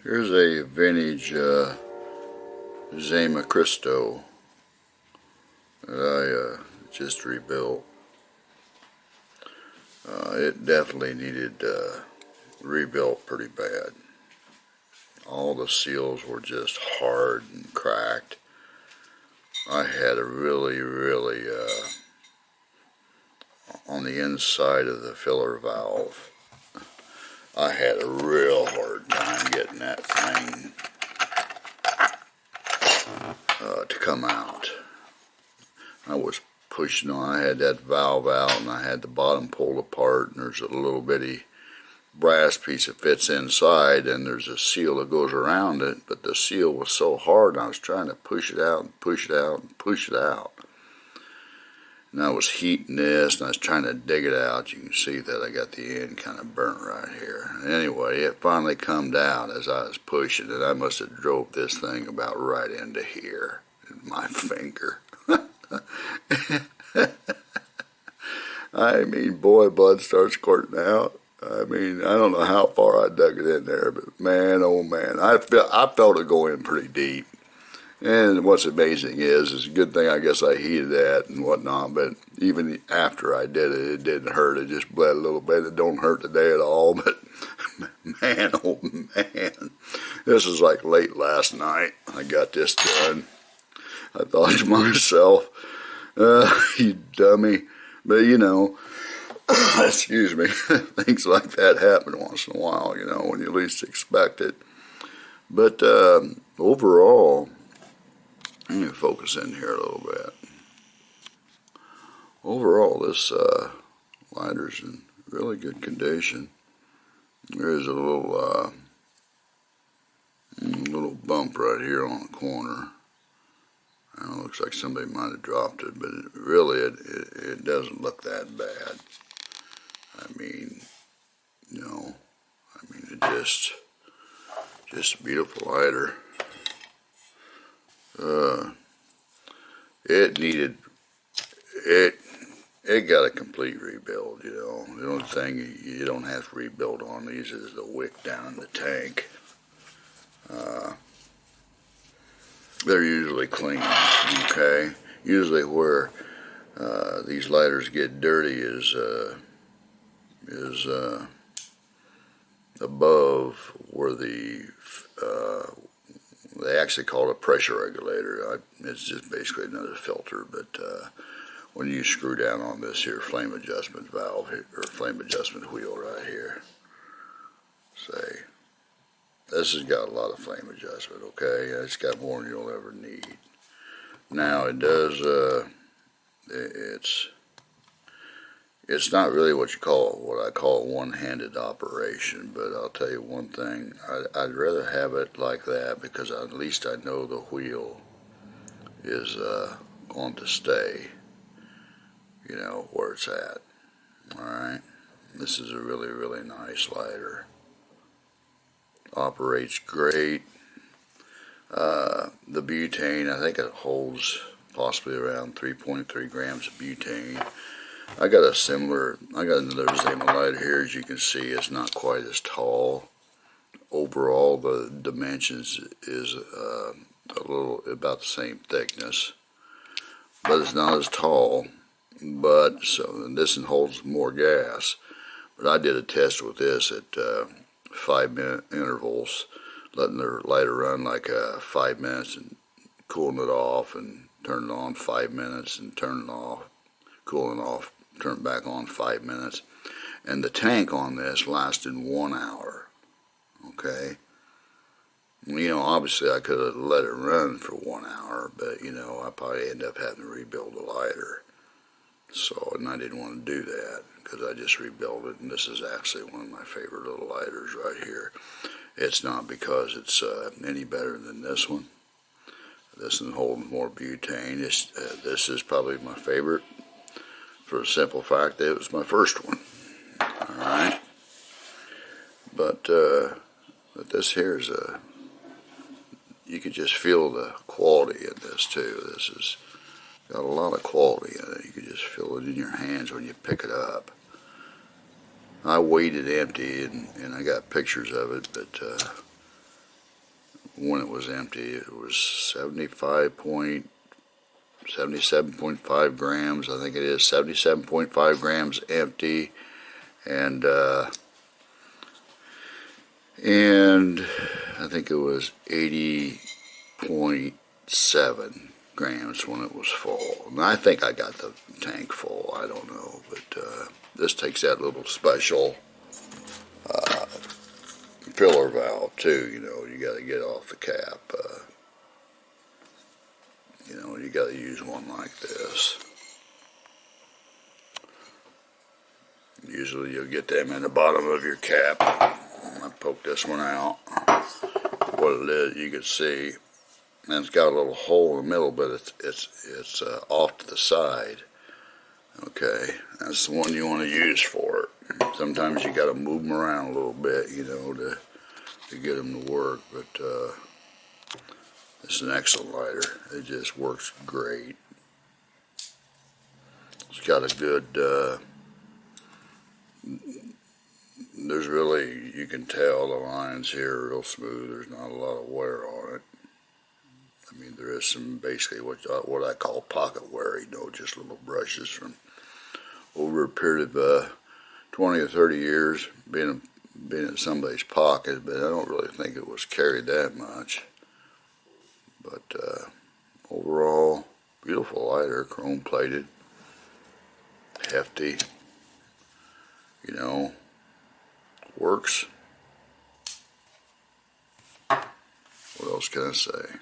Here's a vintage Zaima Cristo that I just rebuilt. It definitely needed rebuilt pretty bad. All the seals were just hard and cracked. I had a really on the inside of the filler valve, I had a real hard time getting that thing to come out. I was pushing on. I had that valve out and I had the bottom pulled apart, and there's a little bitty brass piece that fits inside, and there's a seal that goes around it, but the seal was so hard and I was trying to push it out and push it out and push it out. And I was heating this and I was trying to dig it out. You can see that I got the end kind of burnt right here. Anyway, it finally come out as I was pushing it. I must have drove this thing about right into here in my finger. I mean, boy, blood starts squirting out. I mean, I don't know how far I dug it in there, but man, oh man, I felt it go in pretty deep. And what's amazing is it's a good thing I guess I heated that and whatnot, but even after I did it, it didn't hurt. It just bled a little bit. It don't hurt today at all, but man, oh man, this is like late last night. I got this done. I thought to myself, you dummy. But you know, excuse me, things like that happen once in a while, you know, when you least expect it. But overall, let me focus in here a little bit. Overall, this lighter's in really good condition. There's a little bump right here on the corner. And it looks like somebody might have dropped it, but it doesn't look that bad. I mean, you know, it just a beautiful lighter. It got a complete rebuild, you know. The only thing you don't have to rebuild on these is the wick down in the tank. They're usually clean, okay? Usually where these lighters get dirty is above where they actually call it a pressure regulator. It's just basically another filter, but when you screw down on this here flame adjustment valve or flame adjustment wheel right here, say, this has got a lot of flame adjustment, okay? It's got more than you'll ever need. Now it does, it's not really what I call a one-handed operation, but I'll tell you one thing, I'd rather have it like that because at least I know the wheel is going to stay, you know, where it's at. Alright, this is a really nice lighter. Operates great. The butane, I think it holds possibly around 3.3 grams of butane. I got another Zaima lighter here. As you can see, it's not quite as tall. Overall, the dimensions is about the same thickness, but it's not as tall. But so this one holds more gas. But I did a test with this at 5-minute intervals, letting the lighter run like 5 minutes and cooling it off, and turning it on 5 minutes and turning it off, cooling off, turn it back on 5 minutes. And the tank on this lasted 1 hour. Okay. You know, obviously I could have let it run for 1 hour, but you know, I probably end up having to rebuild the lighter. So, and I didn't want to do that because I just rebuilt it, and this is actually one of my favorite little lighters right here. It's not because it's any better than this one. This one holds more butane. This is probably my favorite for the simple fact that it was my first one. Alright. But this here is you can just feel the quality in this too. This has got a lot of quality in it. You can just feel it in your hands when you pick it up. I weighed it empty and I got pictures of it, but when it was empty. It was 77.5 grams. I think it is 77.5 grams empty, and I think it was 80.7 grams when it was full. And I think I got the tank full. I don't know, but this takes that little special filler valve too. You know, you got to get off the cap. You know, you got to use one like this. Usually you'll get them in the bottom of your cap. I poke this one out. What it is, you can see, and it's got a little hole in the middle, but it's off to the side. Okay, that's the one you want to use for it. Sometimes you got to move them around a little bit, you know, to get them to work. But it's an excellent lighter. It just works great. It's got a good. There's really, you can tell the lines here are real smooth. There's not a lot of wear on it. I mean, there is some basically what I call pocket wear, you know, just little brushes from over a period of 20 or 30 years being in somebody's pocket, but I don't really think it was carried that much. But overall, beautiful lighter, chrome plated, hefty, you know, works. What else can I say?